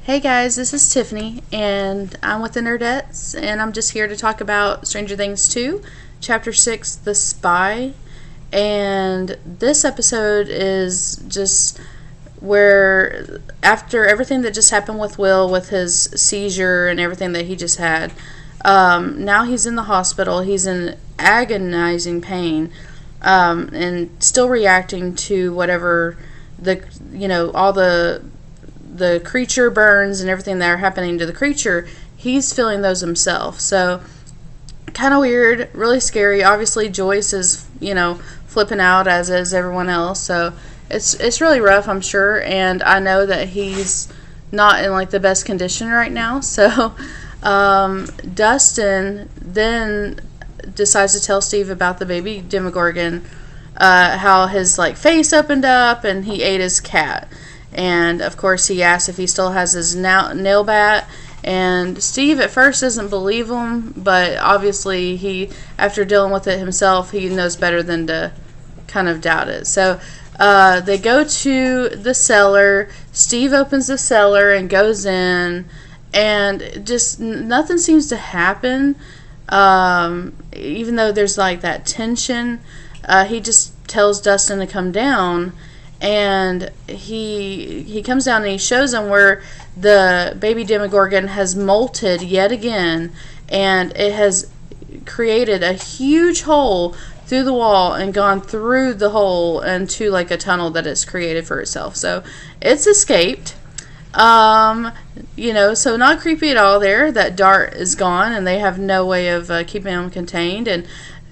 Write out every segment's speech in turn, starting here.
Hey guys, this is Tiffany, and I'm with the Nerdettes, and I'm just here to talk about Stranger Things 2, Chapter 6, The Spy. And this episode is just where, after everything that just happened with Will, with his seizure and everything that he just had, now he's in the hospital. He's in agonizing pain, and still reacting to whatever all the creature burns and everything that are happening to the creature. He's feeling those himself. So kind of weird, really scary. Obviously Joyce is, flipping out, as is everyone else. So it's really rough, I'm sure, and I know that he's not in the best condition right now. So Dustin then decides to tell Steve about the baby Demogorgon, how his face opened up and he ate his cat. And of course he asks if he still has his nail bat, and Steve at first doesn't believe him, but obviously after dealing with it himself, he knows better than to kind of doubt it. So they go to the cellar. Steve opens the cellar and goes in, and just nothing seems to happen, even though there's that tension. He just tells Dustin to come down, and he comes down and he shows him where the baby Demogorgon has molted yet again, and it has created a huge hole through the wall and gone through the hole into a tunnel that it's created for itself. So it's escaped. So not creepy at all there. That dart is gone, and they have no way of keeping him contained, and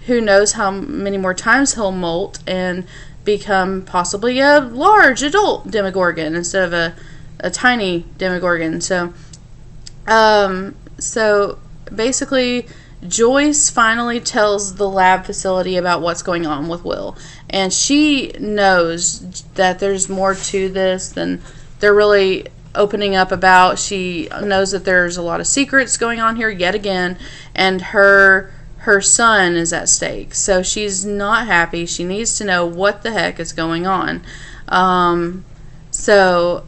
who knows how many more times he'll molt and become possibly a large adult Demogorgon instead of a tiny Demogorgon. So basically Joyce finally tells the lab facility about what's going on with Will, and she knows that there's more to this than they're really opening up about. She knows that there's a lot of secrets going on here yet again, and her son is at stake. So she's not happy. She needs to know what the heck is going on. So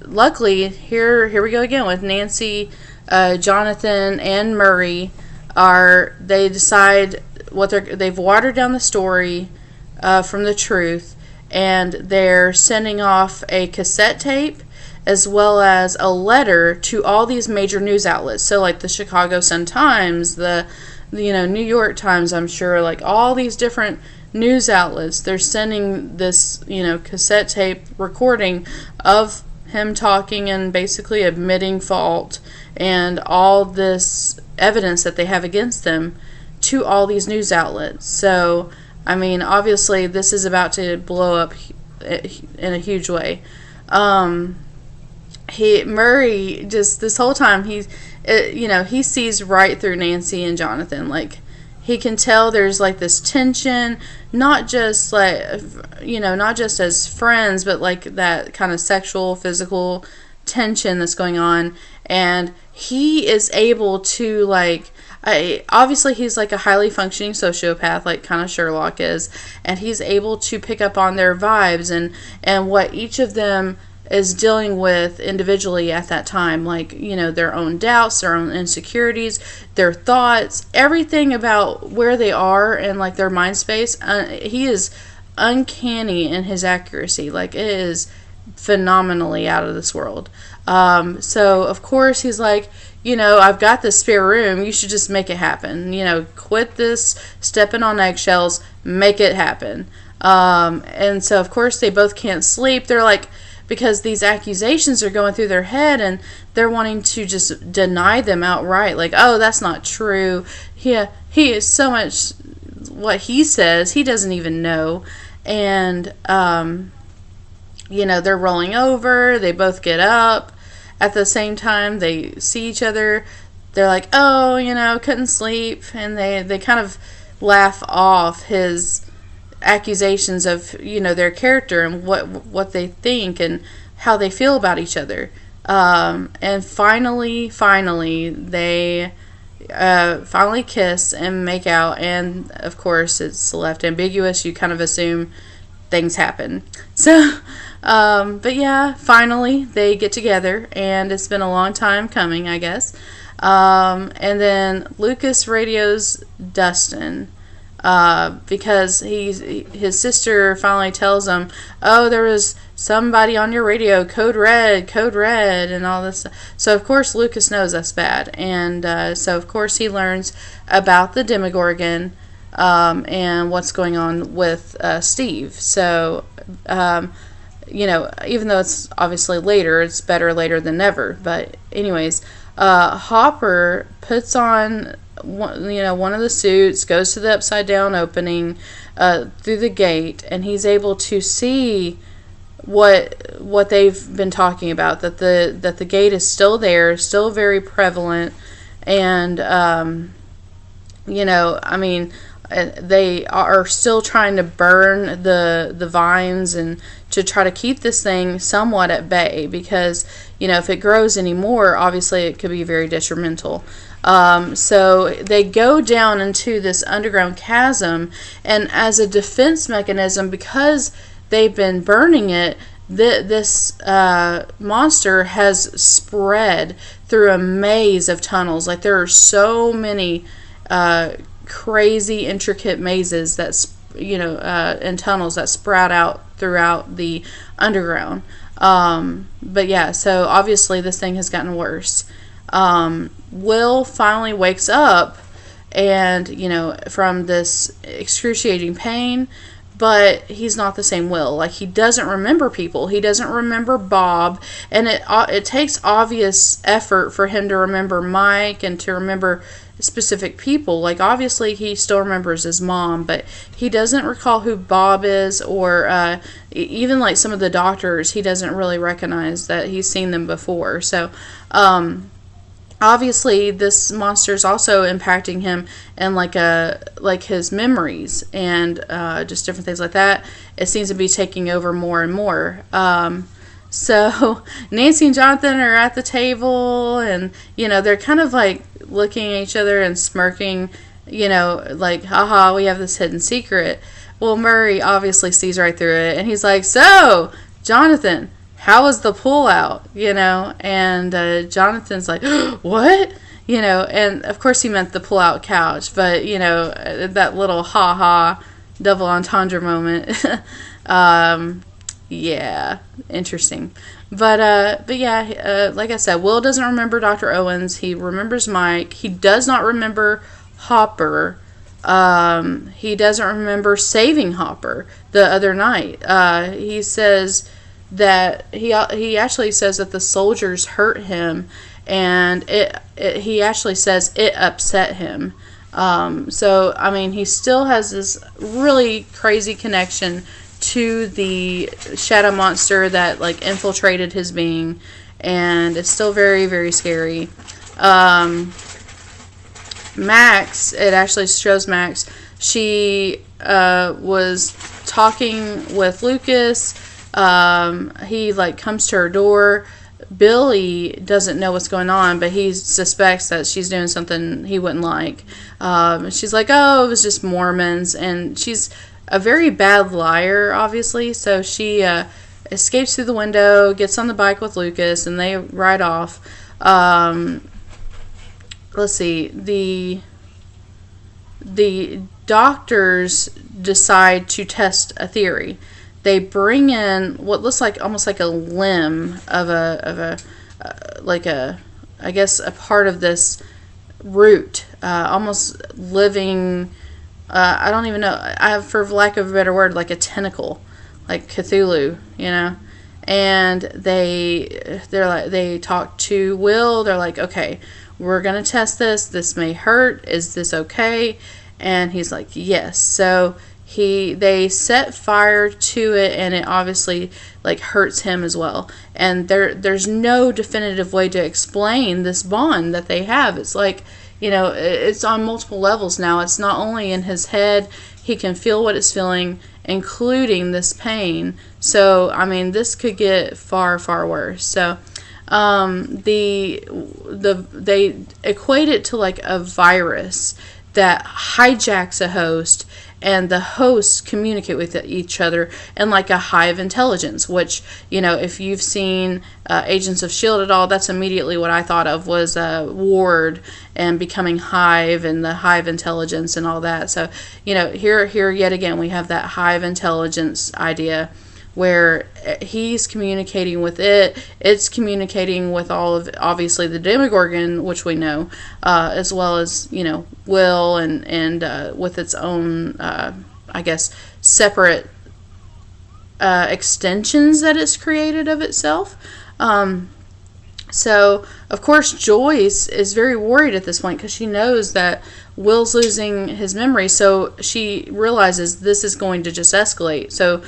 luckily, here we go again with Nancy, Jonathan, and Murray. They decide they've watered down the story from the truth, and they're sending off a cassette tape as well as a letter to all these major news outlets. So the Chicago Sun-Times, the New York Times, I'm sure, all these different news outlets, they're sending this, cassette tape recording of him talking and basically admitting fault and all this evidence that they have against them to all these news outlets. So, obviously this is about to blow up in a huge way. Murray, just this whole time, he sees right through Nancy and Jonathan. He can tell there's this tension, not just not just as friends, but that kind of sexual, physical tension that's going on. And he is able to obviously he's a highly functioning sociopath, kind of Sherlock is, and he's able to pick up on their vibes and what each of them is dealing with individually at that time, their own doubts, their own insecurities, their thoughts, everything about where they are and their mind space. He is uncanny in his accuracy. It is phenomenally out of this world. So of course he's I've got this spare room, you should just make it happen. Quit this stepping on eggshells, make it happen. And so of course they both can't sleep. They're because these accusations are going through their head, and they're wanting to just deny them outright. Oh, that's not true. He is so much what he says, he doesn't even know. And, they're rolling over. They both get up. At the same time, they see each other. They're oh, couldn't sleep. And they kind of laugh off his accusations of their character and what they think and how they feel about each other, and finally they finally kiss and make out, and of course it's left ambiguous. You kind of assume things happen. So But yeah, finally they get together, and it's been a long time coming, I guess. And then Lucas radios Dustin, because his sister finally tells him, oh, there was somebody on your radio, code red, and all this. So of course Lucas knows that's bad, and so of course he learns about the Demogorgon, and what's going on with Steve. So even though it's obviously later, it's better later than never. But anyways, Hopper puts on one of the suits, goes to the upside down opening through the gate, and he's able to see what they've been talking about, that the gate is still there, still very prevalent, and they are still trying to burn the vines and to try to keep this thing somewhat at bay, because if it grows anymore, obviously it could be very detrimental. So they go down into this underground chasm, and as a defense mechanism, because they've been burning it, this monster has spread through a maze of tunnels. Like, there are so many crazy intricate mazes and tunnels that sprout out throughout the underground. But yeah, so obviously this thing has gotten worse. Will finally wakes up, and from this excruciating pain, but he's not the same Will. Like, he doesn't remember people. He doesn't remember Bob, and it takes obvious effort for him to remember Mike and to remember specific people. Like, obviously he still remembers his mom, but he doesn't recall who Bob is, or even like some of the doctors, he doesn't really recognize that he's seen them before. So obviously this monster is also impacting him and like his memories and just different things like that. It seems to be taking over more and more. So Nancy and Jonathan are at the table, and they're kind of like looking at each other and smirking, like, haha, we have this hidden secret. Well, Murray obviously sees right through it, and he's like, so Jonathan, how was the pull-out? And Jonathan's like, what? And of course he meant the pull-out couch, but that little ha-ha double entendre moment. Yeah, interesting. But yeah, like I said, Will doesn't remember Dr. Owens. He remembers Mike. He does not remember Hopper. He doesn't remember saving Hopper the other night. He says that he actually says that the soldiers hurt him, and he actually says it upset him. So I mean, he still has this really crazy connection to the shadow monster that like infiltrated his being, and it's still very, very scary. Max, it actually shows Max, she was talking with Lucas. He like comes to her door. Billy doesn't know what's going on, but he suspects that she's doing something he wouldn't like. She's like, oh, it was just Mormons, and she's a very bad liar, obviously, so she escapes through the window, gets on the bike with Lucas, and they ride off. Let's see, the doctors decide to test a theory. They bring in what looks like almost like a limb of a I guess a part of this root, almost living. I don't even know. For lack of a better word, like a tentacle, like Cthulhu, And they talk to Will. They're like, okay, we're gonna test this. This may hurt. Is this okay? And he's like, yes. So they set fire to it, and it obviously like hurts him as well. And there's no definitive way to explain this bond that they have. It's like, it's on multiple levels now. It's not only in his head. He can feel what it's feeling, including this pain. So, I mean, this could get far, far worse. So, they equate it to like a virus that hijacks a host, and the hosts communicate with each other in like a hive intelligence, which, you know, if you've seen Agents of S.H.I.E.L.D. at all, that's immediately what I thought of was Ward and becoming hive and the hive intelligence and all that. So, you know, here yet again we have that hive intelligence idea, where he's communicating with it, it's communicating with all of, obviously, the Demogorgon, which we know, as well as, you know, Will, and with its own, I guess, separate extensions that it's created of itself. So, of course, Joyce is very worried at this point because she knows that Will's losing his memory, so she realizes this is going to just escalate. So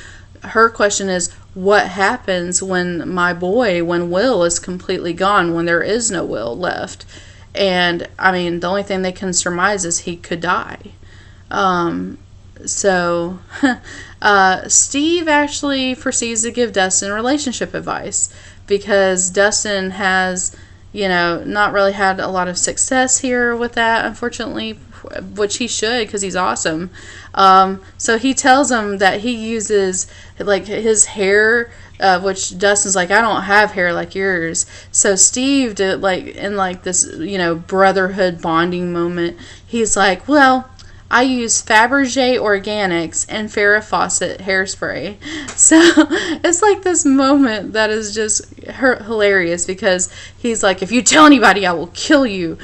her question is, what happens when when Will is completely gone, when there is no Will left? And, I mean, the only thing they can surmise is he could die. So, Steve actually proceeds to give Dustin relationship advice, because Dustin has, you know, not really had a lot of success here with that, unfortunately, which he should, because he's awesome. So he tells him that he uses, like, his hair, which Dustin's like, I don't have hair like yours. So Steve did, like, in like this, you know, brotherhood bonding moment, he's like, well, I use Fabergé Organics and Farrah Fawcett hairspray. So it's like this moment that is just hilarious, because he's like, if you tell anybody, I will kill you.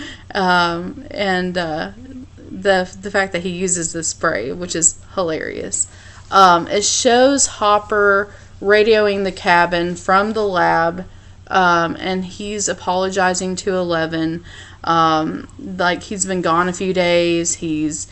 The fact that he uses the spray, which is hilarious. It shows Hopper radioing the cabin from the lab, and he's apologizing to Eleven. Like, he's been gone a few days. He's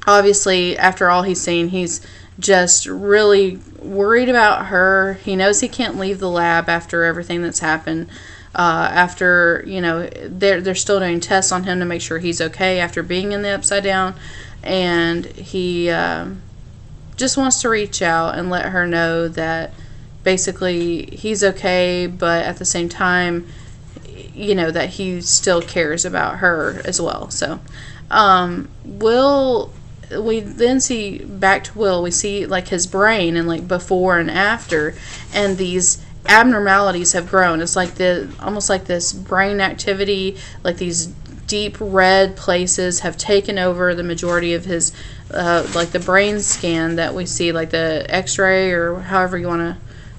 obviously, after all he's seen, he's just really worried about her. He knows he can't leave the lab after everything that's happened. After, you know, they're still doing tests on him to make sure he's okay after being in the Upside Down, and he just wants to reach out and let her know that basically he's okay, but at the same time, you know, that he still cares about her as well. So we then see back to Will. We see like his brain and like before and after, and these abnormalities have grown. It's like almost like this brain activity, like these deep red places have taken over the majority of his like the brain scan that we see, like the x-ray or however you want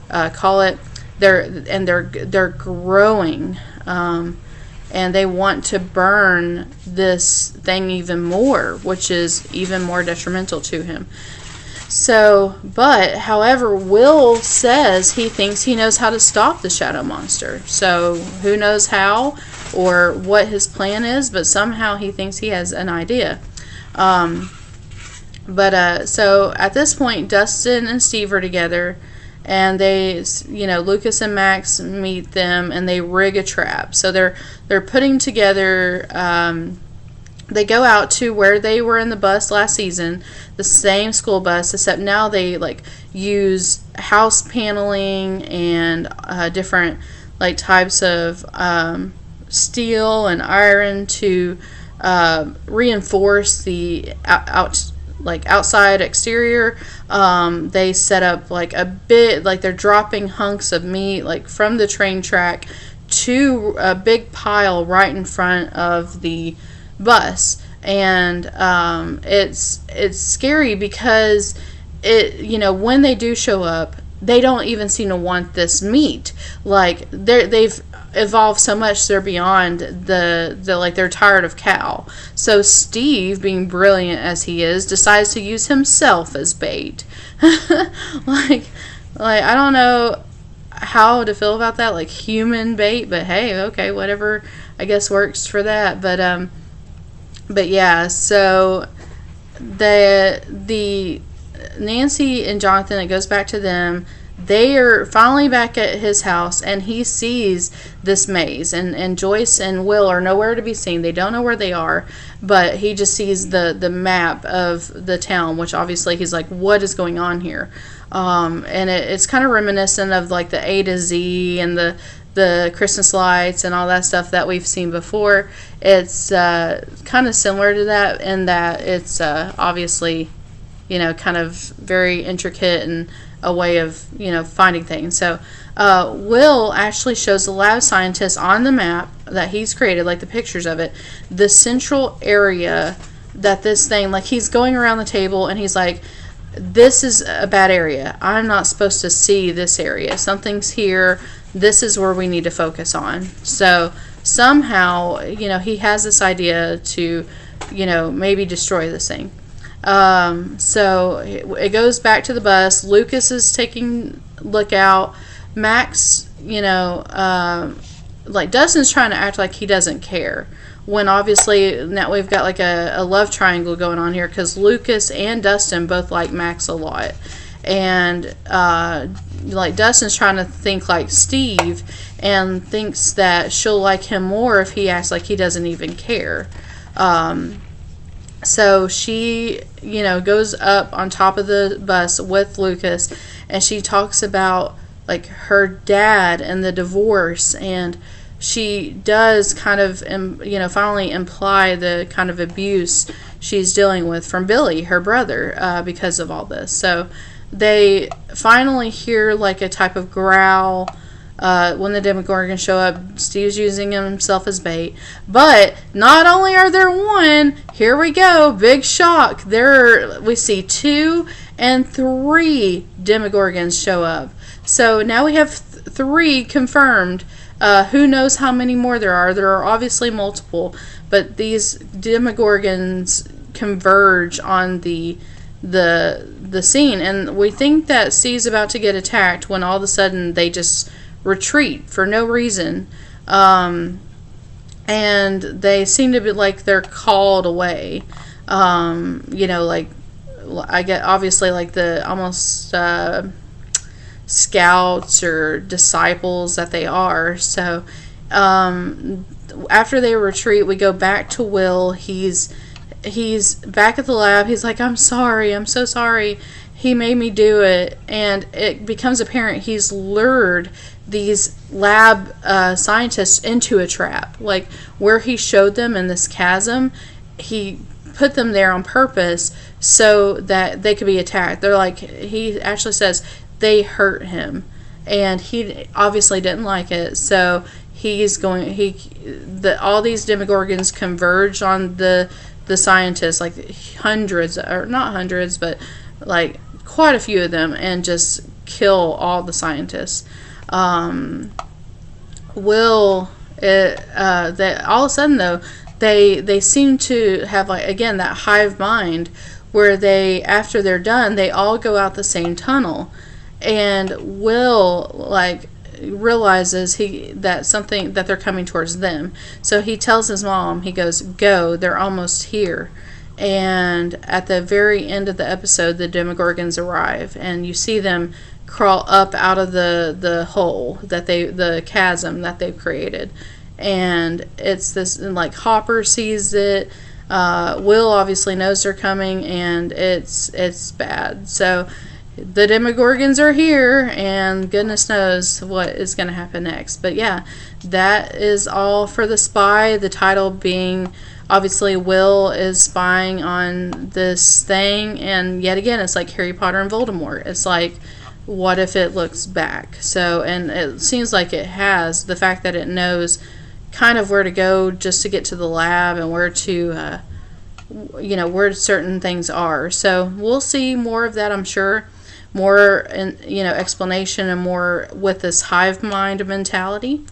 to call it. They're growing, and they want to burn this thing even more, which is even more detrimental to him. So, but, however, Will says he thinks he knows how to stop the shadow monster. So, who knows how or what his plan is, but somehow he thinks he has an idea. So, at this point, Dustin and Steve are together, and they, you know, Lucas and Max meet them, and they rig a trap. So, they're putting together, they go out to where they were in the bus last season, the same school bus, except now they like use house paneling and different like types of steel and iron to reinforce the outside exterior. They set up like a bit, like they're dropping hunks of meat like from the train track to a big pile right in front of the bus. And it's scary because when they do show up, they don't even seem to want this meat. Like they've evolved so much, they're beyond the like they're tired of cow. So Steve, being brilliant as he is, decides to use himself as bait. like I don't know how to feel about that, like human bait, but hey, okay, whatever, I guess works for that. But yeah, so the Nancy and Jonathan, it goes back to them. They are finally back at his house, and he sees this maze, and Joyce and Will are nowhere to be seen. They don't know where they are, but he just sees the map of the town, which obviously he's like, what is going on here? And it's kind of reminiscent of like the A to Z and the Christmas lights and all that stuff that we've seen before. It's kind of similar to that in that it's obviously, kind of very intricate and a way of, finding things. So Will actually shows the lab scientist on the map that he's created, like the pictures of it, the central area that this thing, like he's going around the table and he's like, this is a bad area. I'm not supposed to see this area. Something's here. This is where we need to focus on. So somehow, he has this idea to, maybe destroy this thing. So it goes back to the bus. Lucas is taking lookout. Max, like Dustin's trying to act like he doesn't care, when obviously now we've got like a love triangle going on here, because Lucas and Dustin both like Max a lot, and like Dustin's trying to think like Steve and thinks that she'll like him more if he acts like he doesn't even care. So she, goes up on top of the bus with Lucas, and she talks about like her dad and the divorce, and she does kind of, finally imply the kind of abuse she's dealing with from Billy, her brother, because of all this. So they finally hear like a type of growl when the Demogorgons show up. Steve's using himself as bait. But not only are there one, here we go, big shock. We see 2 and 3 Demogorgons show up. So now we have 3 confirmed. Who knows how many more there are? There are obviously multiple, but these Demogorgons converge on the scene, and we think that Steve's about to get attacked when all of a sudden they just retreat for no reason, and they seem to be like they're called away. Like I get obviously like the almost scouts or disciples that they are. So after they retreat, we go back to Will. He's back at the lab. He's like, I'm sorry, I'm so sorry, he made me do it. And it becomes apparent he's lured these lab scientists into a trap. Like where he showed them in this chasm, he put them there on purpose so that they could be attacked. They're like, he actually says they hurt him, and he obviously didn't like it. So all these Demogorgons converge on the scientists, like hundreds, or not hundreds, but like quite a few of them, and just kill all the scientists. Will, that all of a sudden though, they seem to have, like, again, that hive mind where they, after they're done, they all go out the same tunnel. And Will, like, realizes that they're coming towards them. So he tells his mom, he goes, go, they're almost here. And at the very end of the episode, the Demogorgons arrive, and you see them crawl up out of the hole the chasm that they've created. And it's this, and like Hopper sees it, Will obviously knows they're coming, and it's bad. So the Demogorgons are here, and goodness knows what is going to happen next. But yeah, that is all for The Spy. The title being, obviously, Will is spying on this thing, and yet again, it's like Harry Potter and Voldemort. It's like, what if it looks back? So, and it seems like it has. The fact that it knows kind of where to go just to get to the lab, and where to, where certain things are. So we'll see more of that, I'm sure. More, explanation, and more with this hive mind mentality.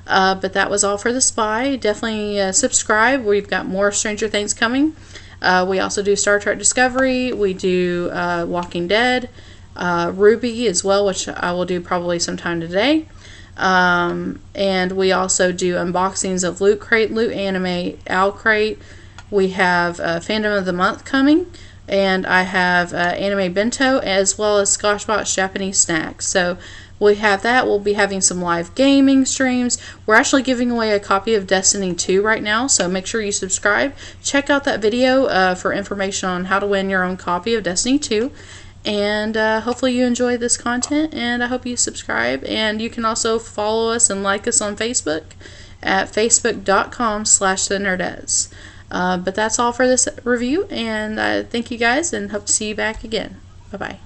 But that was all for The Spy. Definitely subscribe. We've got more Stranger Things coming. We also do Star Trek Discovery. We do Walking Dead, Ruby as well, which I will do probably sometime today. And we also do unboxings of Loot Crate, Loot Anime, Owl Crate. We have Fandom of the Month coming. And I have Anime Bento, as well as Scotchbot's Japanese Snacks. So we have that. We'll be having some live gaming streams. We're actually giving away a copy of Destiny 2 right now, so make sure you subscribe. Check out that video for information on how to win your own copy of Destiny 2. And hopefully you enjoy this content, and I hope you subscribe. And you can also follow us and like us on Facebook at facebook.com/thenerdettes. But that's all for this review, and thank you guys, and hope to see you back again. Bye-bye.